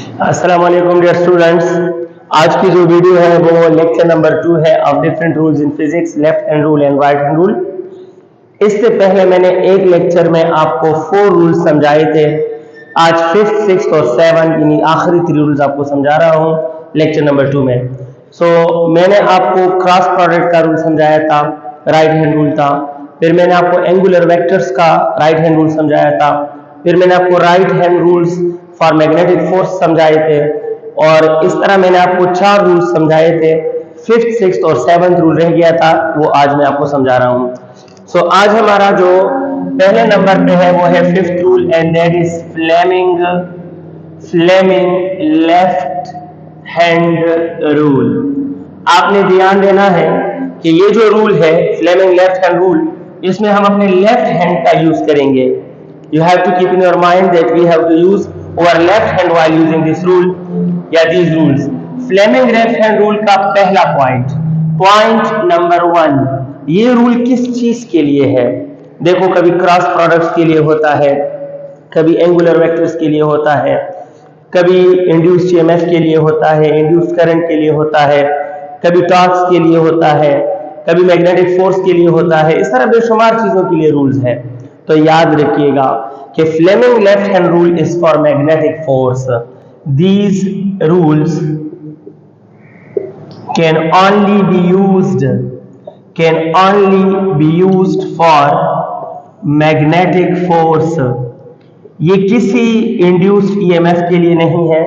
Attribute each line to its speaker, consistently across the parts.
Speaker 1: अस्सलाम वालेकुम dear students. आज की जो वीडियो है वो लेक्चर नंबर 2 है of different rules in physics, left hand rule and right hand rule. इससे पहले मैंने एक लेक्चर में आपको 4 रूल्स समझाए थे। आज 5th, 6th और 7th यानी आखिरी 3 रूल्स आपको समझा रहा हूँ लेक्चर नंबर 2 में। मैंने आपको क्रॉस प्रोडक्ट का रूल समझाया था, राइट हैंड रूल था। फिर मैंने आपको एंगुलर वेक्टर्स का राइट हैंड रूल समझाया था। फिर मैंने आपको right hand rules for magnetic force समझाए थे। और इस तरह मैंने आपको 4 रूल्स समझाए थे। 5th, 6th और 7th रूल रह गया था, वो आज मैं आपको समझा रहा हूँ। आज हमारा जो पहले नंबर पे है वो है 5th rule and that is Fleming left hand rule. आपने ध्यान देना है कि ये जो रूल है फ्लेमिंग लेफ्ट हैंड रूल, इसमें हम अपने लेफ्ट हैंड का यूज करेंगे। You have to keep in your mind that we have to use our left hand while using this rule या these rules। Fleming left hand rule का पहला point number 1, ये rule किस चीज के लिए है? देखो, कभी क्रॉस प्रोडक्ट्स के लिए होता है, कभी एंगुलर वेक्टर्स के लिए होता है, कभी इंड्यूस्ड ईएमएफ के लिए होता है, इंड्यूस्ड करंट के लिए होता है, कभी टॉर्क्स के लिए होता है, कभी मैग्नेटिक फोर्स के लिए होता है। इस तरह बेशुमार चीजों के लिए रूल्स है। तो याद रखिएगा कि Fleming left hand rule is for magnetic force. These rules can only be used for magnetic force। ये किसी इंड्यूस्ड ईएमएफ के लिए नहीं है,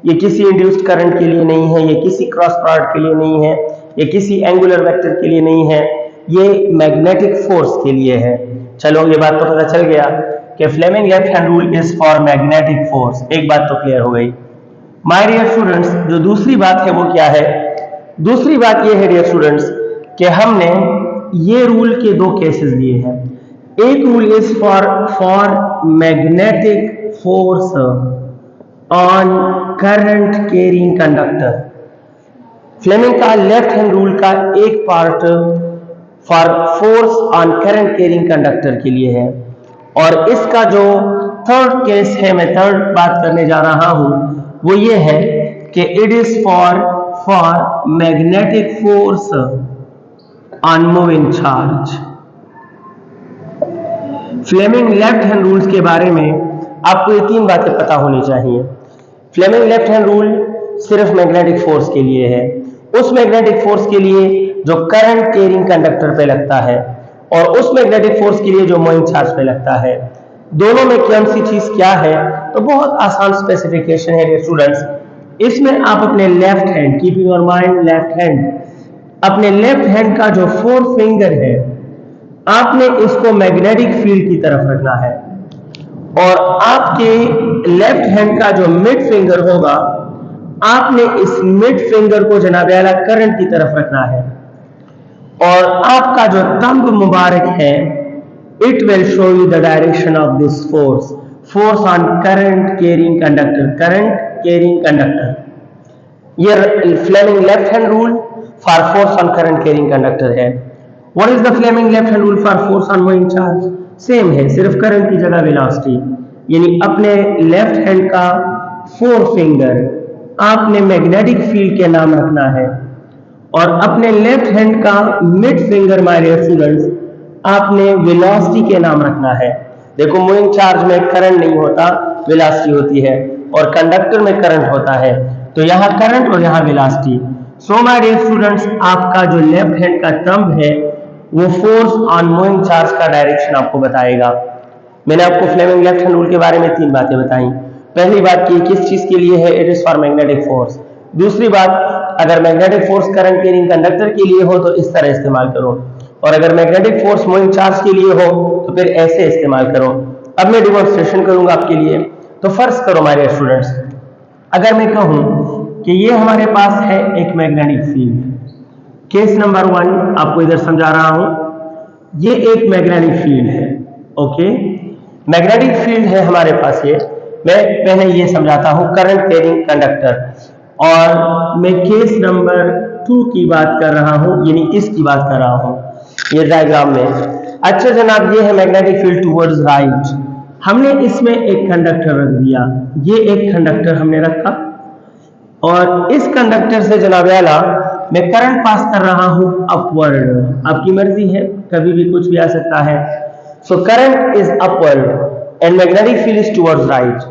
Speaker 1: ये किसी इंड्यूस्ड करंट के लिए नहीं है, ये किसी क्रॉस प्रोडक्ट के लिए नहीं है, ये किसी एंगुलर वेक्टर के लिए नहीं है, ये मैग्नेटिक फोर्स के लिए है। चलो, ये बात तो पता चल गया कि Fleming left hand rule is for magnetic force. एक बात तो क्लियर हो गई। माय डियर स्टूडेंट्स, जो दूसरी बात है वो क्या है? दूसरी बात ये है डियर स्टूडेंट्स कि हमने ये रूल के 2 केसेस लिए हैं। एक rule is for magnetic force on current carrying conductor. Fleming का लेफ्ट हैंड रूल का एक part for force on current carrying conductor के लिए है, और इसका जो थर्ड केस है, मैं थर्ड बात करने जा रहा हूं, वो ये है कि it is for magnetic force on moving charge. Fleming left hand rules के बारे में आपको ये 3 बातें पता होनी चाहिए। फ्लेमिंग लेफ्ट हैंड रूल सिर्फ मैग्नेटिक फोर्स के लिए है, उस मैग्नेटिक फोर्स के लिए जो करंट कैरिंग कंडक्टर पे लगता है, और उस मैग्नेटिक फोर्स के लिए जो मूविंग चार्ज पे लगता है। दोनों में कौन सी चीज क्या है? तो बहुत आसान स्पेसिफिकेशन है डियर स्टूडेंट्स। इसमें आप अपने left hand, keep in your mind left hand, अपने लेफ्ट हैंड का जो 4 फिंगर है, आपने इसको मैग्नेटिक फील्ड की तरफ रखना है, और आपके लेफ्ट हैंड का जो मिड फिंगर होगा, आपने इस मिड फिंगर को जनाब आला करंट की तरफ रखना है, और आपका जो थंब मुबारक है, it will show you the direction of this force on current carrying conductor. ये Fleming left hand rule for force on current carrying conductor है। What is the Fleming left hand rule for force on moving charge? Same है, सिर्फ current की जगह velocity. यानी अपने left hand का 4 finger आपने मैग्नेटिक फील्ड के नाम रखना है, और अपने लेफ्ट हैंड का mid finger my dear students आपने वेलोसिटी के नाम रखना है। देखो, मूविंग चार्ज में करंट नहीं होता, वेलोसिटी होती है, और कंडक्टर में करंट होता है। तो यहाँ करंट और यहाँ velocity. So my dear students, आपका जो लेफ्ट हैंड का थंब है वो फोर्स ऑन मूविंग चार्ज का डायरेक्शन आपको बताएगा। मैंने आपको फ्लेमिंग लेफ्ट हैंड रूल के बारे में 3 बातें बताई। पहली बात की किस चीज के लिए है? It is for magnetic force. दूसरी बात, अगर magnetic force current carrying conductor के लिए हो तो इस तरह इस्तेमाल करो, और अगर मैग्नेटिक फोर्स मूविंग चार्ज के लिए हो तो फिर ऐसे इस्तेमाल करो। अब मैं डिमॉन्स्ट्रेशन करूंगा आपके लिए। तो फर्ज करो माय डियर स्टूडेंट्स, अगर मैं कहूं कि ये हमारे पास है एक मैग्नेटिक फील्ड। केस नंबर 1 आपको इधर समझा रहा हूं। ये एक मैग्नेटिक फील्ड है, ओके। मैग्नेटिक फील्ड है हमारे पास। ये मैं पहले ये समझाता हूं, करंट कैरिंग कंडक्टर, और मैं केस नंबर 2 की बात कर रहा हूं, यानी इसकी बात कर रहा हूं, ये डायग्राम में। अच्छा जनाब, ये है मैग्नेटिक फील्ड टुवर्ड्स राइट। हमने इसमें एक कंडक्टर रख दिया, ये एक कंडक्टर हमने रखा और इस कंडक्टर से जनाब आला मैं करंट पास कर रहा हूं अपवर्ड। आपकी मर्जी है, कभी भी कुछ भी आ सकता है। So current is upward and magnetic field is towards right.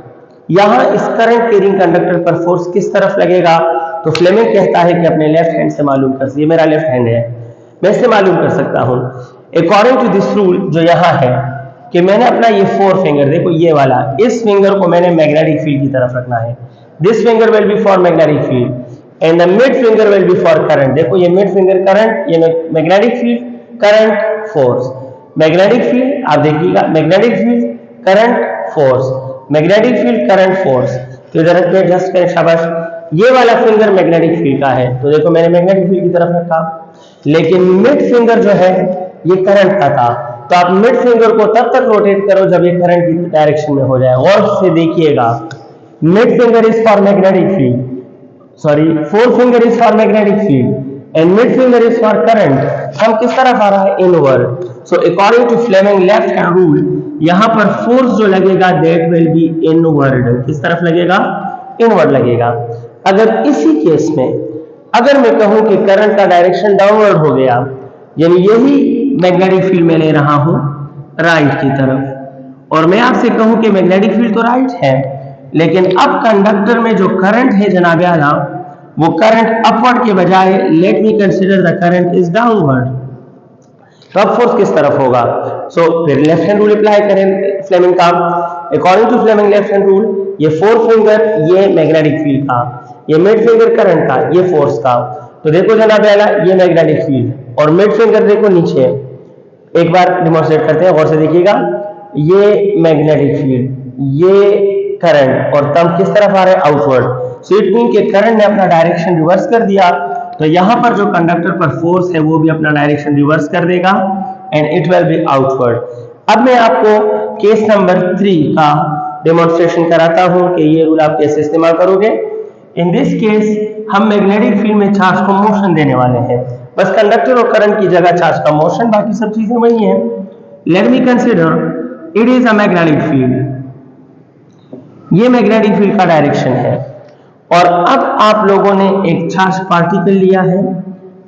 Speaker 1: यहां इस करंट कैरिंग कंडक्टर पर फोर्स किस तरफ लगेगा? तो फ्लेमिंग कहता है कि अपने लेफ्ट हैंड से मालूम कर, ये मेरा लेफ्ट हैंड है, मैं इससे मालूम कर सकता हूं अकॉर्डिंग टू दिस रूल जो यहां है कि मैंने अपना ये 4 फिंगर, देखो ये वाला, इस फिंगर को मैंने मैग्नेटिक फील्ड की तरफ रखना है। This finger will B for magnetic field and the mid finger will B for current. देखो ये मिड फिंगर करंट, ये magnetic field, current, force. Magnetic field आप देखिएगा, magnetic field, current, force, magnetic field, current, force. तो इधर रख के adjust करें, शाबाश। ये वाला फिंगर मैग्नेटिक फील्ड का है, तो देखो मैंने मैग्नेटिक फील्ड की तरफ रखा, लेकिन मिड फिंगर जो है ये करंट का था। तो आप मिड फिंगर को तब तक रोटेट करो जब ये करंट की डायरेक्शन में हो जाए। और से देखिएगा, mid finger is for magnetic field, sorry, fourth finger is for magnetic field and mid finger is for current. हम किस तरफ आ रहा है? Inward. So according to Fleming left hand rule, यहां पर फोर्स जो लगेगा दैट विल बी इनवर्ड। किस तरफ लगेगा? इनवर्ड लगेगा। अगर इसी केस में अगर मैं कहूं कि करंट का डायरेक्शन डाउनवर्ड हो गया, यानी यही मैग्नेटिक फील्ड में ले रहा हूं राइट की तरफ, और मैं आपसे कहूं कि मैग्नेटिक फील्ड तो राइट है, लेकिन अब कंडक्टर में जो करंट है जनाब आला, वो करंट अपवर्ड के बजाय let me consider the current is downward. तो अब फोर्स किस तरफ होगा? सो फिर लेफ्ट हैंड रूल अप्लाई करें फ्लेमिंग का। According to Fleming left hand rule, ये 4 फिंगर ये मैग्नेटिक फील्ड का, ये मिड फिंगर करंट का, ये फोर्स का। तो देखो जनाब आला, ये मैग्नेटिक फील्ड और मिड फिंगर देखो नीचे। एक बार डिमॉन्स्ट्रेट करते हैं, गौर से देखिएगा, ये मैग्नेटिक फील्ड, ये करंट, और तब किस तरफ आ रहे हैं? आउटवर्ड। सो इट मीन कि करंट ने अपना डायरेक्शन रिवर्स कर दिया, तो यहां पर जो कंडक्टर पर फोर्स है वो भी अपना डायरेक्शन रिवर्स कर देगा and it will be outward. अब मैं आपको केस नंबर 3 का डेमोन्स्ट्रेशन कराता हूं कि ये रूल आप कैसे इस्तेमाल करोगे। इन दिस केस हम मैग्नेटिक फील्ड में चार्ज को मोशन देने वाले हैं, बस कंडक्टर और करंट की जगह चार्ज का मोशन, बाकी सब चीजें वही हैं। Late me consider it is a magnetic field, ये मैग्नेटिक फील्ड का डायरेक्शन है, और अब आप लोगों ने एक चार्ज पार्टिकल लिया है,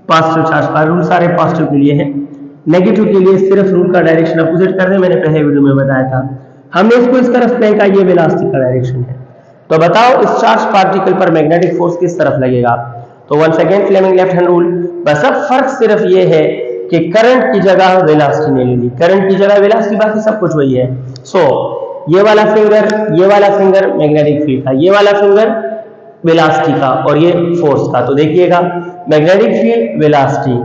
Speaker 1: पॉजिटिव चार्ज का रूल सारे पॉजिटिव के लिए है, नेगेटिव के लिए सिर्फ रूल का डायरेक्शन अपोजिट कर दें, मैंने पहले वीडियो में बताया था। हमने इसको इस तरफ फेंका, ये वेलोसिटी का डायरेक्शन है। तो बताओ इस चार्ज पार्टिकल पर मैग्नेटिक फोर्स किस तरफ लगेगा? तो once again Fleming left hand rule, बस अब फर्क सिर्फ ये है कि करंट की जगह वेलोसिटी ने ले ली, करंट की जगह वेलोसिटी, बाकी सब कुछ वही है। सो ये वाला फिंगर मैग्नेटिक फील्ड का, ये वाला फिंगर वेलोसिटी का, और ये फोर्स का। तो देखिएगा, magnetic field velocity,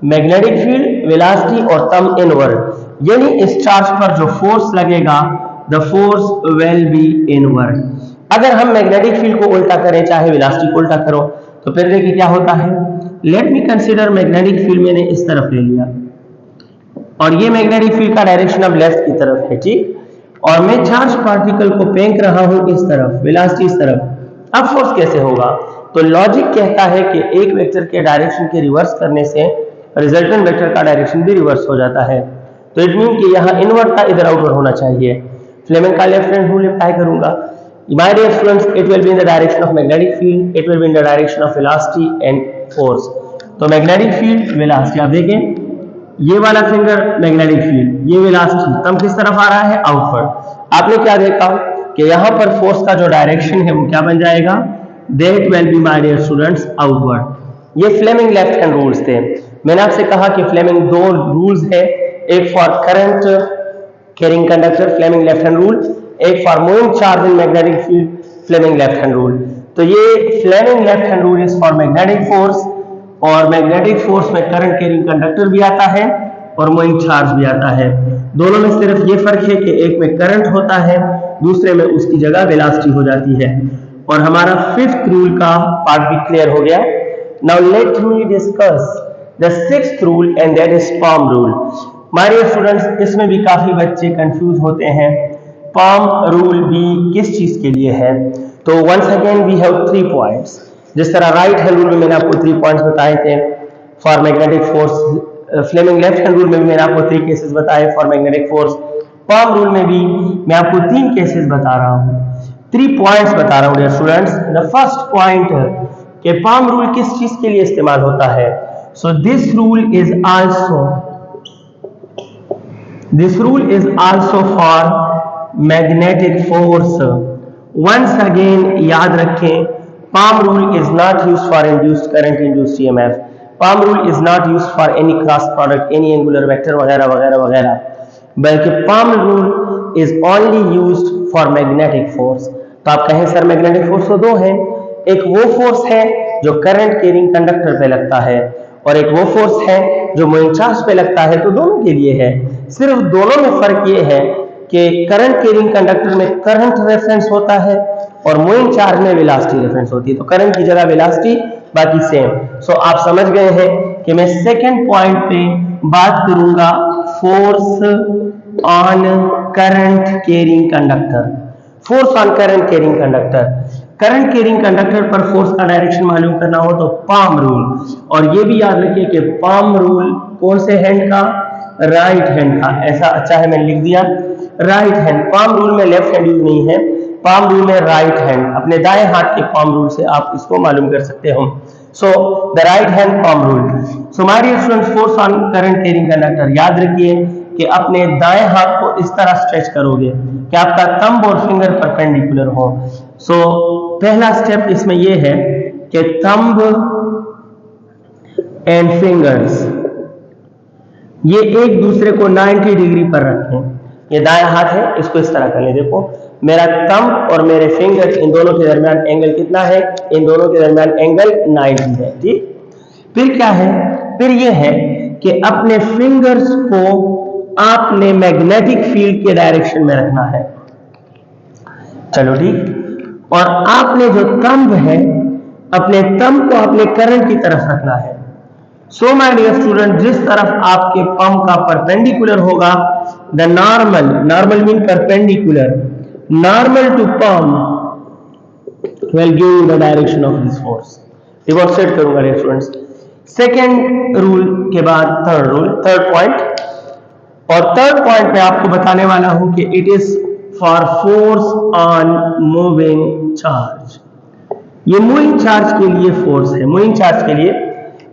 Speaker 1: magnetic field velocity और तम इनवर्ड, यानी इस चार्ज पर जो फोर्स लगेगा the force will be inward. अगर हम मैग्नेटिक फील्ड को उल्टा करें, चाहे वेलोसिटी को उल्टा करो, तो फिर देखिए क्या होता है। Let me consider magnetic field मैंने इस तरफ ले लिया और ये मैग्नेटिक फील्ड का डायरेक्शन अब लेफ्ट की तरफ है, ठीक, और मैं चार्ज पार्टिकल को फेंक रहा हूं इस तरफ, वेलोसिटी इस तरफ। अब फोर्स कैसे होगा? तो लॉजिक कहता है कि एक वेक्टर के डायरेक्शन के रिवर्स करने से रिजल्टेंट वेक्टर का डायरेक्शन भी रिवर्स हो जाता है। तो इट मीन कि यहाँ इनवर्ड था, इधर आउटवर्ड होना चाहिए। फ्लेमिंग का लेफ्ट हैंड रूल अप्लाई करूंगा। My dear students, it will be in the direction of magnetic field, it will be in the direction of velocity and force. तो magnetic field, velocity, आप देखें ये वाला finger magnetic field, ये velocity, तब किस तरफ आ रहा है? आउटवर्ड। आपने क्या देखा कि यहाँ पर फोर्स का जो डायरेक्शन है वो क्या बन जाएगा? That will be, my dear students, outward. ये फ्लेमिंग लेफ्ट हैंड रूल्स थे। मैंने आपसे कहा कि फ्लेमिंग 2 रूल्स है, एक for current carrying conductor Fleming left hand rule, एक for moving charge in magnetic field Fleming left hand rule. तो ये Fleming left hand rule is for magnetic force, और मैग्नेटिक फोर्स में करंट कैरिंग कंडक्टर भी आता है और moving charge भी आता है। दोनों में सिर्फ ये फर्क है कि एक में करंट होता है, दूसरे में उसकी जगह वेलोसिटी हो जाती है। और हमारा 5th रूल का पार्ट भी क्लियर हो गया। Now let me discuss the 6th rule and that is palm rule. My dear students, इसमें भी काफी बच्चे कंफ्यूज होते हैं। पाम रूल भी किस चीज के लिए है? तो once again we have 3 points. जिस तरह राइट हैंड रूल में मैंने आपको 3 पॉइंट्स बताए थे for magnetic force, Fleming left hand rule में भी मैंने आपको 3 केसेस बताए for magnetic force, palm rule में भी मैं आपको 3 केसेस बता रहा हूं, 3 पॉइंट्स बता रहा हूं dear students. The first point कि पाम रूल किस चीज के लिए इस्तेमाल होता है। So this rule is also for magnetic force. Once again याद रखें, palm rule is not used for induced current, induced EMF. Palm rule is not used for any cross product, any angular vector वगैरह वगैरह वगैरह, बल्कि palm rule is only used for magnetic force. तो आप कहें sir magnetic force तो 2 हैं, एक वो फोर्स है जो करंट कैरिंग कंडक्टर पे लगता है और एक वो फोर्स है जो मूविंग चार्ज पे लगता है, तो दोनों के लिए है। सिर्फ दोनों में फर्क ये है कि करंट कैरिंग कंडक्टर में करंट रेफरेंस होता है और मूविंग चार्ज में वेलोसिटी रेफरेंस होती है। तो करंट की जगह वेलोसिटी, बाकी सेम। सो आप समझ गए हैं कि मैं सेकंड पॉइंट पे बात करूंगा force on current carrying conductor. Force on current carrying conductor, current carrying conductor पर फोर्स का डायरेक्शन मालूम करना हो तो पाम रूल। और ये भी याद रखिए कि पाम रूल कौन से हैंड का, राइट हैंड का। ऐसा अच्छा है मैंने लिख दिया राइट हैंड। पाम रूल में लेफ्ट हैंड यूज नहीं है, पाम रूल में राइट हैंड, अपने दाएं हाथ के पाम रूल से आप इसको मालूम कर सकते हो। So the right hand palm rule. So my dear students, force on current carrying conductor, याद रखिए कि अपने दाएं हाथ को इस तरह स्ट्रेच करोगे कि आपका थंब और फिंगर परपेंडिकुलर हो। सो पहला स्टेप इसमें यह है कि थंब एंड फिंगर्स ये एक दूसरे को 90 डिग्री पर रखें। ये दायां हाथ है, इसको इस तरह कर ले। देखो मेरा थंब और मेरे फिंगर, इन दोनों के दरमियान एंगल कितना है, इन दोनों के दरमियान एंगल 90 है, ठीक। फिर क्या है, फिर ये है कि अपने फिंगर्स को आपने मैग्नेटिक फील्ड के डायरेक्शन में रखना है, चलो ठीक। और आपने जो थंब है, अपने थंब को अपने करंट की तरफ रखना है। सो माय डियर स्टूडेंट, जिस तरफ आपके पम का परपेंडिकुलर होगा, the normal mean perpendicular, normal to palm will give you the direction of this force. Demonstrate करूंगा डियर स्टूडेंट्स। सेकेंड रूल के बाद थर्ड रूल, थर्ड पॉइंट। और थर्ड पॉइंट में आपको बताने वाला हूं कि it is for force on moving charge. ये मूविंग चार्ज के लिए फोर्स है, मूविंग चार्ज के लिए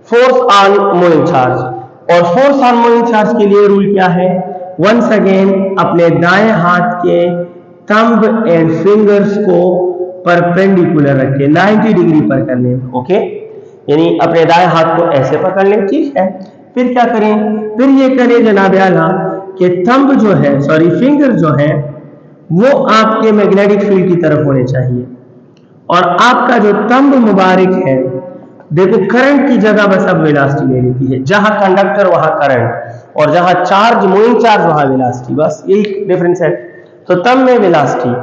Speaker 1: फोर्स ऑन मूविंग चार्ज। और फोर्स ऑन मूविंग चार्ज के लिए रूल क्या है, वंस अगेन अपने दाएं हाथ के थंब एंड फिंगर्स को परपेंडिकुलर रखें, 90 डिग्री पर कर लें, ओके। यानी अपने दाएं हाथ को ऐसे पकड़ लें, ठीक है। फिर क्या करें, फिर ये करें जनाब आला कि थंब जो है, सॉरी फिंगर जो है, वो आपके मैग्नेटिक फील्ड की तरफ होने चाहिए। और आपका जो थंब मुबारक है, देखो करंट की जगह बस अब वेलोसिटी ले लेती है। जहां कंडक्टर वहां करंट, और जहां चार्ज मूविंग चार्ज वहां वेलोसिटी, बस यही डिफरेंस है। तो थंब में वेलोसिटी,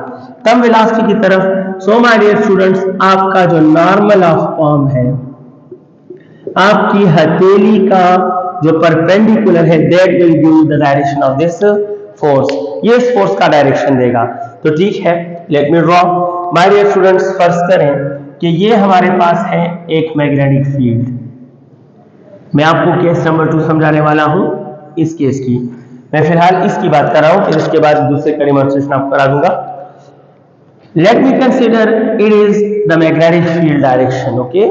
Speaker 1: थंब वेलोसिटी की तरफ। सो माय डियर स्टूडेंट्स, आपका जो नॉर्मल ऑफ पाम है, आपकी हथेली का जो परपेंडिकुलर है, that will give the direction of this force. ये इस फोर्स का डायरेक्शन देगा। तो ठीक है, let me draw. My dear students, first करें कि ये हमारे पास है एक मैग्नेटिक फील्ड। मैं आपको केस नंबर 2 समझाने वाला हूं, इस केस की। मैं फिलहाल इसकी बात कर रहा हूं, फिर इसके बाद दूसरे का डेमोंस्ट्रेशन आपको करा दूंगा। Late me consider it is the magnetic field direction, okay.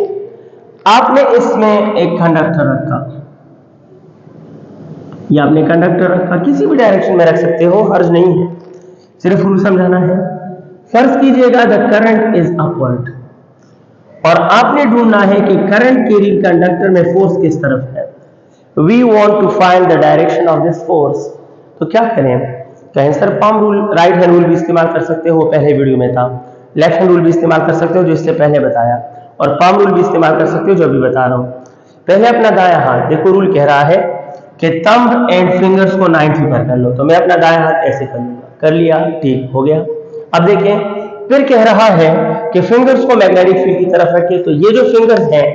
Speaker 1: आपने इसमें एक कंडक्टर रखा, या आपने कंडक्टर रखा, किसी भी डायरेक्शन में रख सकते हो, हर्ज नहीं है, सिर्फ रूल समझाना है। फर्ज कीजिएगा द करंट इज अपवर्ड, और आपने ढूंढना है कि करंट कैरिंग कंडक्टर में फोर्स किस तरफ है। We want to find the direction of this force. तो क्या करें, कहें sir palm rule, right hand rule भी इस्तेमाल कर सकते हो, पहले वीडियो में था। लेफ्ट हैंड रूल भी इस्तेमाल कर सकते हो, जो इससे पहले बताया, और पाम रूल भी इस्तेमाल कर सकते हो, जो अभी बता रहा हूं। पहले अपना दायां हाथ, देखो रूल कह रहा है कि थंब एंड फिंगर्स को 90 पर कर लो। तो मैं अपना दायां हाथ ऐसे कर लूंगा, कर लिया, ठीक हो गया। अब देखें, फिर कह रहा है कि फिंगर्स को मैग्नेटिक फील्ड की तरफ रखें। तो ये जो फिंगर्स हैं,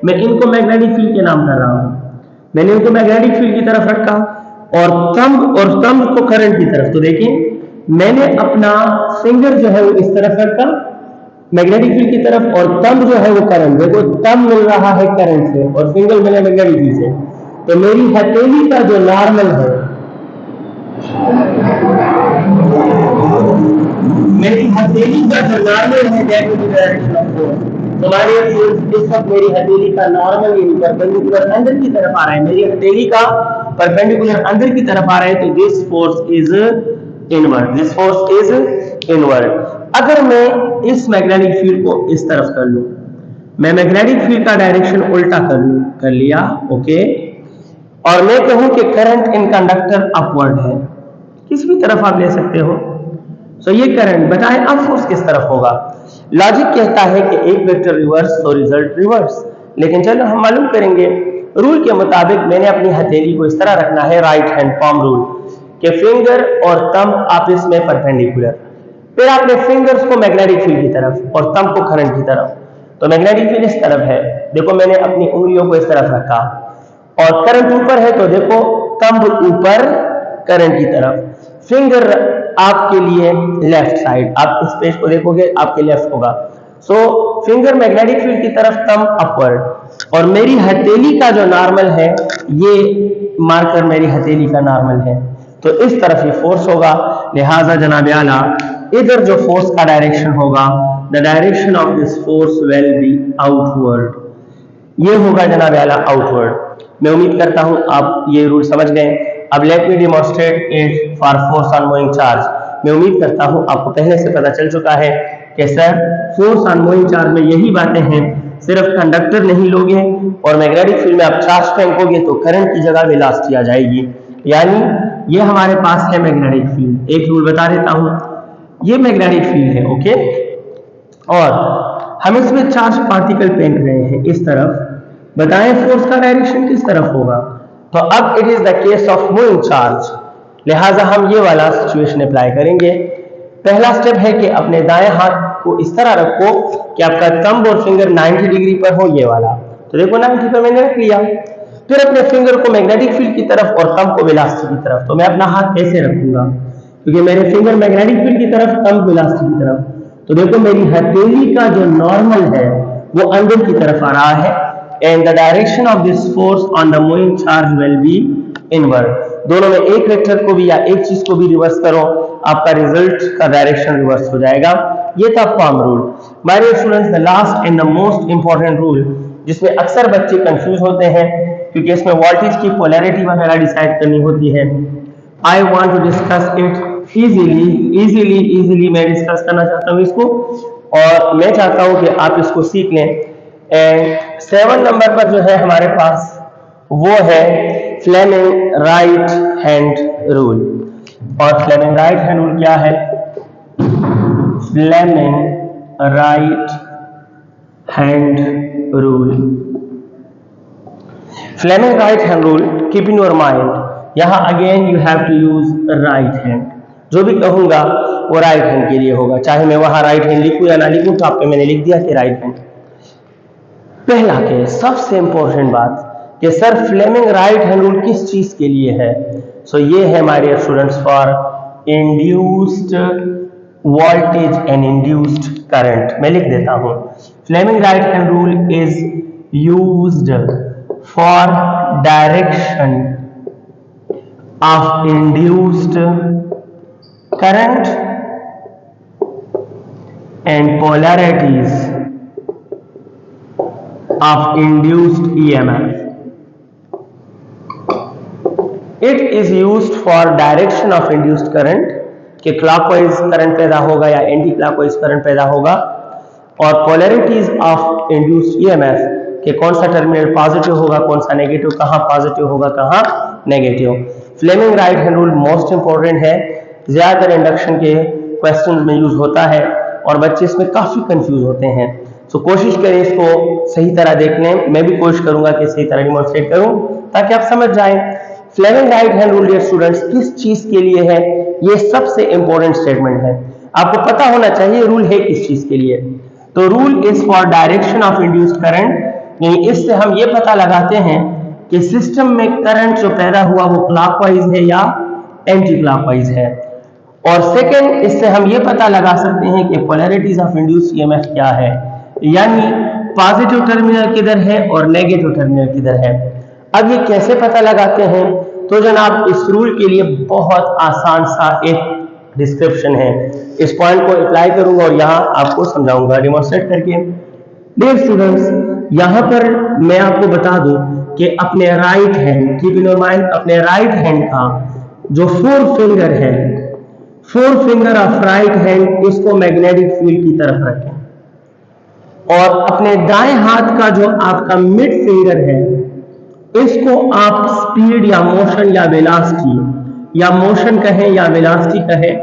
Speaker 1: मैं इनको मैग्नेटिक फील्ड के नाम कर रहा हूं। मैंने इनको मैग्नेटिक फील्ड की तरफ रखा, और थंब को करंट की तरफ। तो देखिए, मैंने अपना फिंगर जो है वो इस तरफ रखा मैग्नेटिक फील्ड की तरफ, और थंब जो है वो करंट। देखो थंब मिल रहा है करंट से और फिंगर मिला मैग्नेटिक फील्ड से। तो मेरी हथेली का जो नॉर्मल है, मेरी हथेली का जो नॉर्मल है that is the direction of force. तो मान लीजिए इस वक्त मेरी हथेली का नॉर्मल यानी परपेंडिकुलर अंदर की तरफ आ रहा है, मेरी हथेली का परपेंडिकुलर अंदर की तरफ आ रहा है, तो this force is inward, this force is inward. अगर मैं इस मैग्नेटिक फील्ड को इस तरफ कर लूं, मैं मैग्नेटिक फील्ड का डायरेक्शन उल्टा कर लिया, ओके, और मैं कहूं कि करंट इन कंडक्टर अपवर्ड है, किस भी तरफ आप ले सकते हो, सो ये करंट बताएं अब फोर्स किस तरफ होगा। लॉजिक कहता है कि एक वेक्टर रिवर्स तो रिजल्ट रिवर्स, लेकिन चलो हम मालूम करेंगे। रूल के मुताबिक मैंने अपनी हथेली को इस तरह रखना है, राइट हैंड पाम रूल, कि फिंगर और थंब आपस में परपेंडिकुलर, फिर आपने फिंगर्स को मैग्नेटिक फील्ड की तरफ और थंब को करंट की तरफ। तो मैग्नेटिक फील्ड इस तरफ है, देखो मैंने अपनी उंगलियों को इस तरफ रखा, और करंट ऊपर है तो देखो थंब ऊपर करंट की तरफ, फिंगर आपके लिए लेफ्ट साइड, आप इस पेज को देखोगे आपके लेफ्ट होगा, सो फिंगर मैग्नेटिक फील्ड की तरफ, थंब अपवर्ड, और मेरी हथेली का जो नॉर्मल है ये मार्कर मेरी हथेली का नॉर्मल है, तो इस तरफ ये फोर्स होगा। लिहाजा जनाब आला इधर जो फोर्स का डायरेक्शन होगा, the direction of this force will be outward, ये होगा जनाब आला आउटवर्ड। मैं उम्मीद करता हूं आप ये रूल समझ गए। अब let me demonstrate it for force on moving charge. मैं उम्मीद करता हूं आपको पहले से पता चल चुका है कि sir force on moving charge में यही बातें हैं, सिर्फ कंडक्टर नहीं लोगे और मैग्नेटिक फील्ड में आप चार्ज फेंकोगे तो करंट की जगह वेलोसिटी आ जाएगी, यानी ये हमारे पास है मैग्नेटिक फील्ड। एक रूल बता देता हूं, ये मैग्नेटिक फील्ड है, ओके, और हम इसमें चार्ज पार्टिकल फेंक रहे हैं इस तरफ, बताएं फोर्स का डायरेक्शन किस तरफ होगा। तो अब it is the case of moving charge, लिहाजा हम ये वाला सिचुएशन अप्लाई करेंगे। पहला स्टेप है कि अपने दाएं हाथ को इस तरह रखो कि आपका थंब और फिंगर 90 डिग्री पर हो, ये वाला, तो देखो 90 पर मैंने रख लिया। फिर अपने फिंगर को मैग्नेटिक फील्ड की तरफ और थंब को वेलोसिटी की तरफ, तो मैं अपना हाथ ऐसे रखूंगा क्योंकि मेरे फिंगर मैग्नेटिक फील्ड की तरफ, थंब वेलोसिटी की तरफ, तो देखो मेरी हथेली का जो नॉर्मल है वो अंदर की तरफ आ रहा है, and the direction of this force on the moving charge will be inward। दोनों में एक वेक्टर को भी या एक चीज को भी रिवर्स करो, आपका रिजल्ट का डायरेक्शन रिवर्स हो जाएगा। ये था form rule. My dear students, the last and the most important rule जिसमें अक्सर बच्चे कंफ्यूज होते हैं क्योंकि इसमें वोल्टेज की पोलैरिटी वगैरह डिसाइड करनी होती है। I want to discuss it easily मैं डिस्कस करना चाहता हूँ इसको, और मैं चाहता हूँ कि आप इसको सीख लें। एंड 7 नंबर पर जो है हमारे पास वो है फ्लेमिंग राइट हैंड रूल। और फ्लेमिंग राइट हैंड रूल क्या है? Fleming right hand rule, Fleming right hand rule, keep in your mind, यहां again you have to use right hand. जो भी कहूंगा वो राइट हैंड के लिए होगा, चाहे मैं वहां राइट हैंड लिखूं या ना लिखूं, तो आप पे मैंने लिख दिया कि राइट हैंड। पहला के सबसे इंपॉर्टेंट बात कि sir Fleming right hand rule किस चीज के लिए है? सो ये है हमारे students for induced voltage and induced current. मैं लिख देता हूं, Fleming right hand rule is used for direction of induced current and polarities of induced EMF. It is used for direction of induced current कि clockwise current पैदा होगा या anti clockwise current पैदा होगा, और polarities of induced EMF कि कौन सा टर्मिनल पॉजिटिव होगा, कौन सा नेगेटिव, कहां पॉजिटिव होगा कहां negative. Fleming right hand rule most important है, ज्यादातर इंडक्शन के क्वेश्चंस में यूज होता है और बच्चे इसमें काफी कंफ्यूज होते हैं। सो कोशिश करें इसको सही तरह देखने, मैं भी कोशिश करूंगा कि सही तरह डिमॉन्स्ट्रेट करूं ताकि आप समझ जाएं। Fleming right hand rule dear students किस चीज के लिए है, ये सबसे इंपॉर्टेंट स्टेटमेंट है, आपको पता होना चाहिए रूल है किस चीज के लिए। तो rule is for direction of induced current, यानी इससे हम ये पता लगाते हैं कि सिस्टम में करंट जो पैदा हुआ वो क्लॉकवाइज है या एंटी क्लॉकवाइज है। और सेकंड, इससे हम ये पता लगा सकते हैं कि पोलैरिटीज ऑफ इंड्यूस्ड ईएमएफ क्या है, यानी पॉजिटिव टर्मिनल किधर है और नेगेटिव टर्मिनल किधर है। अब ये कैसे पता लगाते हैं? तो जनाब इस रूल के लिए बहुत आसान सा एक डिस्क्रिप्शन है। इस पॉइंट को अप्लाई करूंगा और यहाँ आपको समझाऊंगा डेमोन्स्ट्रेट करके। डियर स्टूडेंट्स, यहाँ पर मैं आपको बता दूं कि अपने right hand, keep in your mind, अपने राइट हैंड का जो फोर फिंगर है, four finger of right hand, इसको मैग्नेटिक फील्ड की तरफ रखें और अपने दाएं हाथ का जो आपका मिड फिंगर है, इसको आप स्पीड या मोशन या वेलोसिटी या मोशन कहें या वेलोसिटी कहें,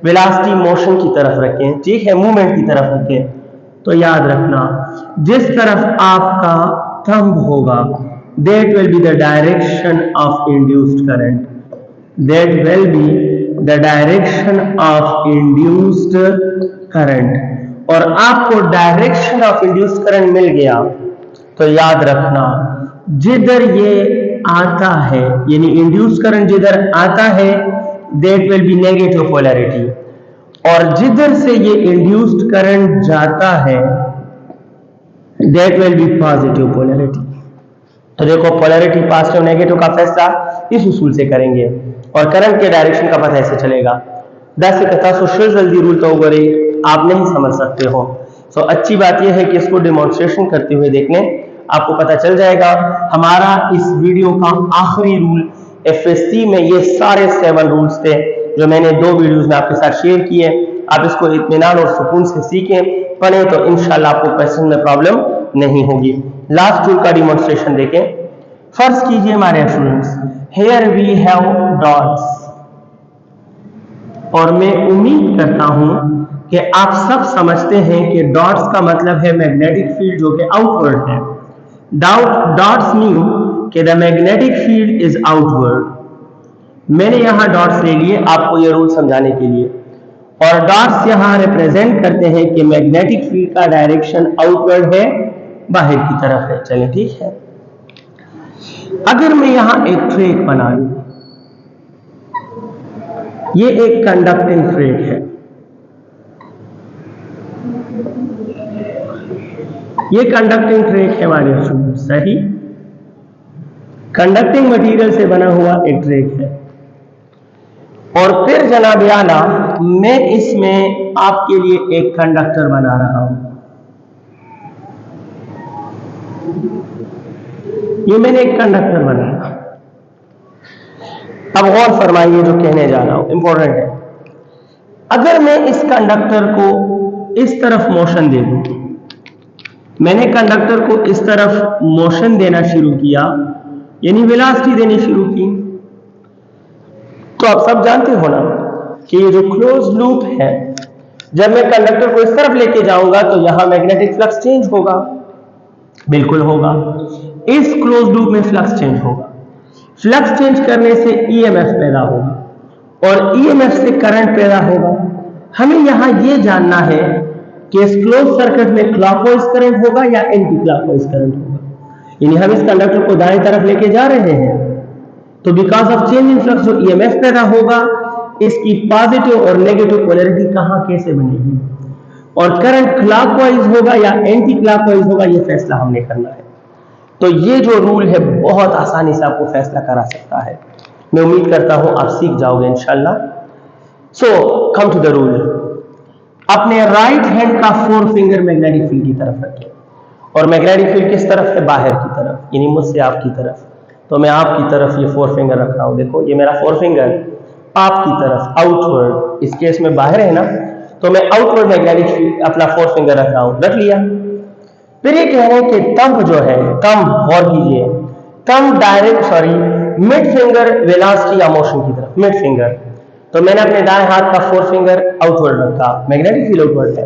Speaker 1: वेलोसिटी मोशन की तरफ रखें, ठीक है, मूवमेंट की तरफ रखें। तो याद रखना, जिस तरफ आपका थंब होगा, that will be the direction of induced current, that will be the direction of induced current। और आपको डायरेक्शन ऑफ इंड्यूस्ड करंट मिल गया तो याद रखना, जिधर ये आता है, यानी इंड्यूस्ड करंट जिधर आता है, that will be negative polarity, और जिधर से ये इंड्यूस्ड करंट जाता है, that will be positive polarity. तो देखो, पोलैरिटी पॉजिटिव नेगेटिव का फैसला इस उसूल से करेंगे और करंट के डायरेक्शन का पता ऐसे चलेगा। 10 कथा सोशल जल्दी रूल तो वगैरे आप नहीं समझ सकते हो। सो अच्छी बात यह है कि इसको डेमोन्स्ट्रेशन करते हुए देखने आपको पता चल जाएगा। हमारा इस वीडियो का आखिरी रूल एफएससी में ये सारे 7 रूल्स थे जो मैंने 2 वीडियोस में आपके साथ शेयर किए। आप इसको इत्मीनान और सुकून से सीखें, पढ़ें, तो इंशाल्लाह आपको क्वेश्चन में प्रॉब्लम नहीं होगी। लास्ट रूल का डेमोन्स्ट्रेशन देखें। फर्ज कीजिए हमारे students, here we have dots, और मैं उम्मीद करता हूं कि आप सब समझते हैं कि डॉट्स का मतलब है मैग्नेटिक फील्ड जो कि आउटवर्ड है। डॉट्स मीन कि the magnetic field is outward. मैंने यहां डॉट्स ले लिए आपको यह रूल समझाने के लिए, और डॉट्स यहां रिप्रेजेंट करते हैं कि मैग्नेटिक फील्ड का डायरेक्शन आउटवर्ड है, बाहर की तरफ है। चलिए ठीक है। अगर मैं यहां एक ट्रैक बना लूं, ये एक कंडक्टिंग ट्रैक है, ये कंडक्टिंग ट्रैक है हमारे स्टूडेंट, सही, कंडक्टिंग मटेरियल से बना हुआ एक ट्रैक है। और फिर जनाब आला, मैं इसमें आपके लिए एक कंडक्टर बना रहा हूं। ये मैंने एक कंडक्टर बनाया। अब गौर फरमाइए जो कहने जा रहा हूं, इंपॉर्टेंट है। अगर मैं इस कंडक्टर को इस तरफ मोशन दे दूं, मैंने कंडक्टर को इस तरफ मोशन देना शुरू किया, यानी वेलोसिटी देनी शुरू की, तो आप सब जानते हो ना कि ये जो क्लोज लूप है, जब मैं कंडक्टर को इस तरफ लेके जाऊंगा तो यहां मैग्नेटिक फ्लक्स चेंज होगा, बिल्कुल होगा। इस क्लोज लूप में फ्लक्स चेंज होगा, फ्लक्स चेंज करने से ईएमएफ पैदा होगा और ईएमएफ से करंट पैदा होगा। हमें यहां यह जानना है कि इस क्लोज सर्किट में क्लॉकवाइज करंट होगा या एंटी क्लॉकवाइज करंट होगा। यानी हम इस कंडक्टर को दाएं तरफ लेके जा रहे हैं, तो because of change in flux जो ईएमएफ पैदा होगा, इसकी पॉजिटिव और नेगेटिव पोलैरिटी कहां कैसे बनेगी, और करंट क्लॉकवाइज होगा या एंटी क्लॉकवाइज होगा, यह फैसला हमने करना है। तो ये जो रूल है बहुत आसानी से आपको फैसला करा सकता है। मैं उम्मीद करता हूं आप सीख जाओगे इंशाल्लाह। सो कम टू द रूल। अपने राइट हैंड का 4 फिंगर मैग्नेटिक फील्ड की तरफ रखें, और मैग्नेटिक फील्ड किस तरफ है, बाहर की तरफ, यानी मुझसे आपकी तरफ। तो मैं आपकी तरफ ये 4 फिंगर रख रहा हूं। देखो, ये मेरा 4 फिंगर आपकी तरफ, आउटवर्ड, इस केस में बाहर है ना, तो मैं आउटवर्ड मैग्नेटिक फील्ड अपना 4 फिंगर रख रहा हूं, रख लिया। फिर ये कह रहे हैं कि तंब जो है, तंब, गौर कीजिए, तंब मिड फिंगर वेलोसिटी या मोशन की तरफ, मिड फिंगर। तो मैंने अपने दाएं हाथ का 4 फिंगर आउटवर्ड रखा, मैग्नेटिक फील्ड आउटवर्ड है।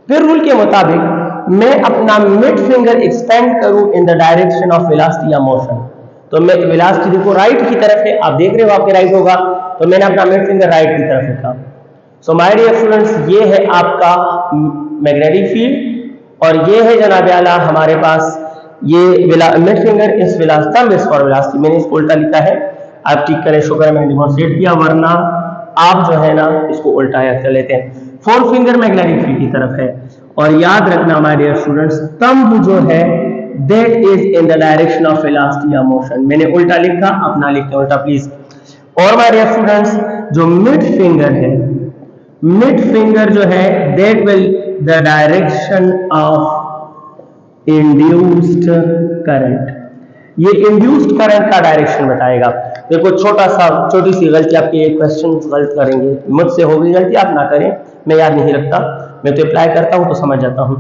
Speaker 1: फिर रूल के मुताबिक मैं अपना मिड फिंगर एक्सपेंड करूं in the direction of velocity या मोशन। तो मैं वेलोसिटी देखो राइट की तरफ है, आप देख रहे हो आपके राइट होगा, तो मैंने अपना मिड फिंगर राइट की तरफ रखा। सो माय डियर स्टूडेंट्स, ये है आपका मैग्नेटिक फील्ड, और ये है जनाब आला हमारे पास ये मिड फिंगर इस वेलोसिटी, इस फॉर वेलोसिटी। मैंने इसको उल्टा लिखा है, आप ठीक करें, शुक्र है मैंने डेमोन्स्ट्रेट किया, वरना आप जो है ना इसको उल्टा याद कर लेते हैं। 4 फिंगर मैग्नेटिक फील्ड की तरफ है, और याद रखना माय डियर स्टूडेंट्स, थंब जो है that is in the direction of velocity या मोशन। मैंने उल्टा लिखा, अपना लिखते उल्टा प्लीज। और माय डियर स्टूडेंट्स, जो मिड फिंगर है मिड फिंगर जो है that will the direction of induced current, ये इंड्यूस्ड करंट का डायरेक्शन बताएगा। देखो छोटी सी गलती, आपके क्वेश्चन गलत करेंगे, मुझसे हो गई गलती, आप ना करें, मैं याद नहीं रखता, मैं तो अप्लाई करता हूं तो समझ जाता हूं।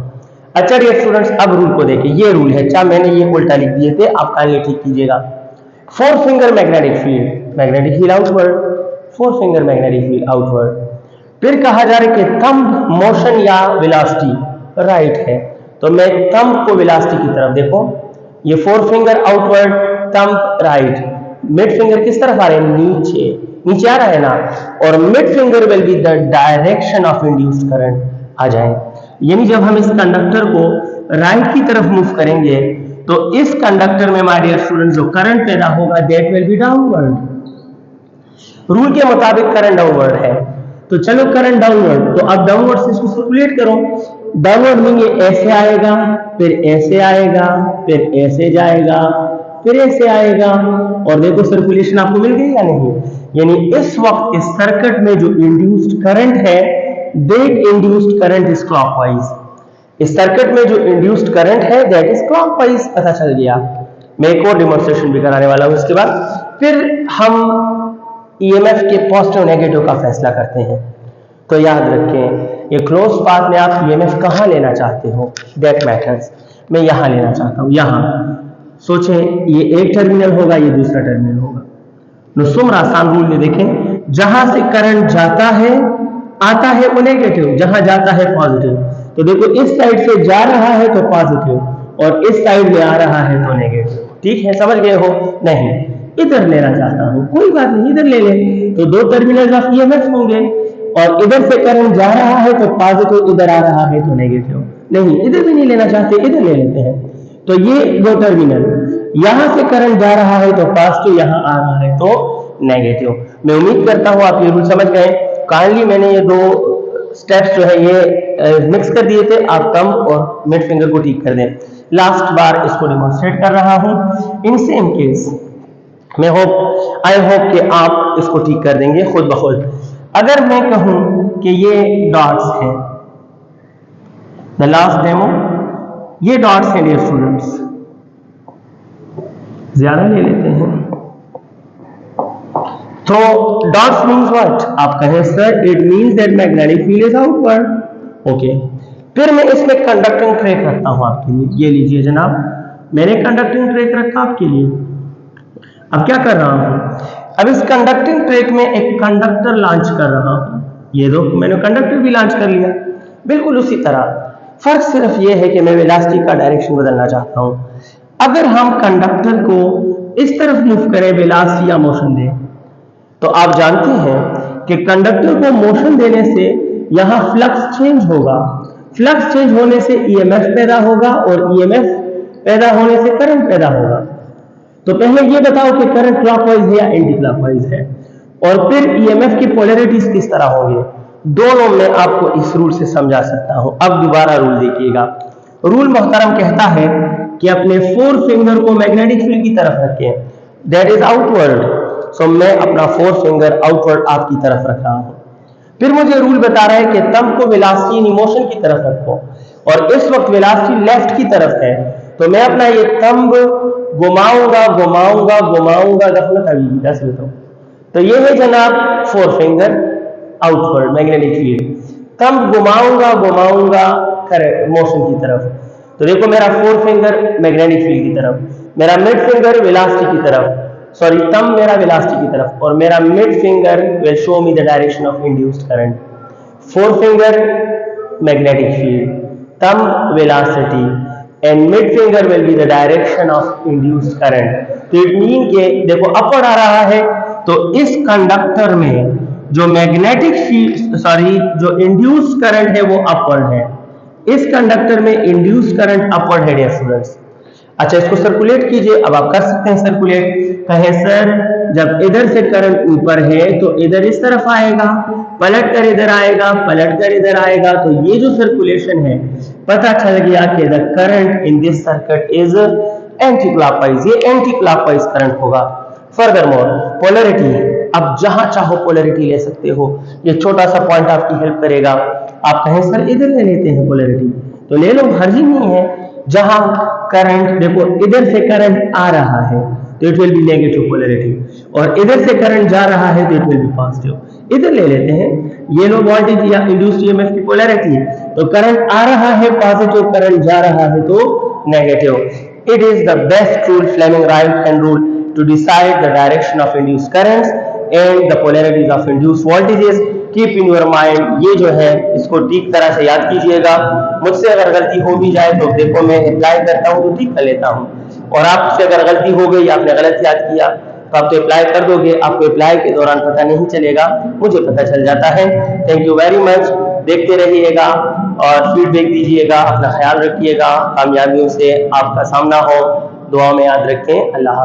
Speaker 1: अच्छा डियर स्टूडेंट्स, अब रूल को देखिए, ये रूल है, अच्छा मैंने ये उल्टा लिख दिए थे, आप काइंडली ठीक कीजिएगा। Four finger magnetic field outward, four finger magnetic field outward. फिर कहा जा रहा है कि थंब मोशन या वेलोसिटी राइट है, तो मैं थंब को वेलोसिटी की तरफ, देखो ये four finger outward, thumb right, mid finger किस तरफ आ रहे हैं, नीचे, नीचे आ रहा है ना, और mid finger will be the direction of induced current आ जाए। यानी जब हम इस कंडक्टर को राइट की तरफ मूव करेंगे तो इस कंडक्टर में माय डियर स्टूडेंट जो करंट पैदा होगा that will be downward, rule के मुताबिक करंट डाउनवर्ड है, तो चलो करंट डाउनवर्ड, तो अब डाउनवर्ड से इसको सर्कुलेट करो, डाउनवर्ड में ये ऐसे आएगा, फिर ऐसे आएगा, फिर ऐसे जाएगा, फिर ऐसे आएगा, और देखो सर्कुलेशन आपको मिल गई या नहीं। यानी इस वक्त इस सर्किट में जो इंड्यूस्ड करंट है that induced current is clockwise, इस सर्किट में जो इंड्यूस्ड करंट है दैट इज क्लॉकवाइज, पता चल गया। मैं एक और डेमोन्स्ट्रेशन भी कराने वाला हूं इसके बाद, फिर हम ईएमएफ के पॉजिटिव नेगेटिव का फैसला करते हैं। तो याद रखें, ये क्लोज पाथ में आप ईएमएफ कहां लेना चाहते हो दैट मैटर्स, मैं यहां लेना चाहता हूं, यहां सोचें, ये एक टर्मिनल होगा, ये दूसरा टर्मिनल होगा, नुसुम आसान रूल में देखें, जहां से करंट जाता है आता है वो नेगेटिव, जहां जाता है पॉजिटिव, तो देखो इस साइड से जा रहा है तो पॉजिटिव और इस साइड में आ रहा है तो नेगेटिव, ठीक है, समझ गए हो? नहीं, इधर लेना चाहता हूं, कोई बात नहीं, इधर ले लें, तो दो टर्मिनल ऑफ ईएमएफ होंगे, और इधर से करंट जा रहा है तो पॉजिटिव, इधर आ रहा है तो नेगेटिव, नहीं इधर भी नहीं लेना चाहते, इधर ले लेते हैं, तो ये दो टर्मिनल, यहां से करंट जा रहा है तो पॉजिटिव, यहां आ रहा है तो नेगेटिव। मैं उम्मीद करता हूं आप ये रूल समझ गए। काइंडली मैंने ये दो स्टेप्स जो है ये मिक्स कर दिए थे, आप थंब और मिड फिंगर को ठीक कर दें। लास्ट बार इसको डेमोन्स्ट्रेट कर रहा हूं इन सेम केस, मैं आई होप कि आप इसको ठीक कर देंगे खुद ब खुद। अगर मैं कहूं कि ये डॉट्स हैं, द लास्ट डेमो, ये डॉट्स हैं डियर स्टूडेंट्स, ज्यादा ले लेते हैं, तो डॉट्स मीन्स व्हाट, आप कहें sir it means that magnetic field is outward, okay. फिर मैं इसमें कंडक्टिंग ट्रैक रखता हूं आपके लिए, ये लीजिए जनाब, मैंने कंडक्टिंग ट्रैक रखा आपके लिए। अब क्या कर रहा हूं, अब इस कंडक्टिंग ट्रैक में एक कंडक्टर लॉन्च कर रहा हूं, ये दो मैंने कंडक्टर भी लॉन्च कर लिया, बिल्कुल उसी तरह, फर्क सिर्फ ये है कि मैं वेलोसिटी का डायरेक्शन बदलना चाहता हूं। अगर हम कंडक्टर को इस तरफ मूव करें वेलोसिटी या मोशन दें, तो आप जानते हैं कि कंडक्टर को मोशन देने से यहां फ्लक्स चेंज होगा, फ्लक्स चेंज होने से ईएमएफ पैदा होगा, और ईएमएफ पैदा होने से करंट पैदा होगा। तो पहले ये बताओ कि करंट क्लॉकवाइज है या एंटी क्लॉकवाइज है, और फिर ईएमएफ की पोलैरिटीज किस तरह होंगे, दोनों मैं आपको इस रूल से समझा सकता हूं। अब दोबारा रूल देखिएगा, रूल मोहतरम कहता है कि अपने फोर फिंगर को मैग्नेटिक फील्ड की तरफ रखें, दैट इज आउटवर्ड, सो मैं अपना फोर फिंगर आउटवर्ड आपकी तरफ रख रहा हूं। फिर मुझे रूल बता रहा है कि थंब को वेलोसिटी मोशन की तरफ रखो, और इस वक्त वेलोसिटी लेफ्ट की तरफ है, तो मैं अपना ये थंब घुमाऊंगा घुमाऊंगा घुमाऊंगा, गफलत अभी 10 मिनट, तो ये है जनाब four finger outward magnetic field, thumb घुमाऊंगा घुमाऊंगा मोशन की तरफ, तो देखो मेरा फोर फिंगर मैग्नेटिक फील्ड की तरफ, मेरा मिड फिंगर वेलोसिटी की तरफ, सॉरी थंब मेरा वेलोसिटी की तरफ, और मेरा mid finger will show me the direction of induced current. Four finger magnetic field, thumb velocity, and mid finger will be the direction of induced current. तो it mean के देखो upward आ रहा है, तो इस कंडक्टर में जो मैग्नेटिक फील्ड सॉरी जो इंड्यूस्ड करंट है वो अपवर्ड है, इस कंडक्टर में इंड्यूस्ड करंट अपवर्ड है डियर स्टूडेंट्स। अच्छा इसको सर्कुलेट कीजिए, अब आप कर सकते हैं सर्कुलेट, कहे सर जब इधर से करंट ऊपर है तो इधर इस तरफ आएगा, पलट कर इधर आएगा, पलट कर इधर आएगा, तो ये जो सर्कुलेशन है पता चल गया कि the current in this circuit is anti clockwise, ये एंटी क्लॉकवाइज करंट होगा। फर्दरमोर पोलैरिटी, आप जहां चाहो पोलैरिटी ले सकते हो। ये छोटा सा पॉइंट आपकी हेल्प करेगा। आप कहें सर इधर ले लेते हैं पोलैरिटी, तो ले लो, हर्ज ही नहीं है। जहां करंट देखो इधर से करंट आ रहा है तो it will be negative polarity, और इधर से करंट जा रहा है तो इट विल बी पॉजिटिव। इधर ले लेते हैं, ये लो वोल्टेज या इंड्यूस्ड ईएमएफ की पोलैरिटी, तो करंट आ रहा है पॉजिटिव, करंट जा रहा है तो negative. It is the best rule, Fleming right hand rule, to decide the direction of induced currents and the polarities of induced voltages. Keep in your mind, ये जो है इसको ठीक तरह से याद कीजिएगा। मुझसे अगर गलती हो भी जाए तो देखो मैं अप्लाई करता हूँ तो ठीक कर लेता हूँ, और आपसे अगर गलती हो गई, आपने गलत याद किया तो आप तो अप्लाई कर दोगे, आपको अप्लाई के दौरान पता नहीं चलेगा, मुझे पता चल जाता है। थैंक यू वेरी मच, देखते रहिएगा और फीडबैक दीजिएगा। अपना ख्याल रखिएगा, कामयाबियों से आपका सामना हो, दुआ में याद रखें। अल्लाह।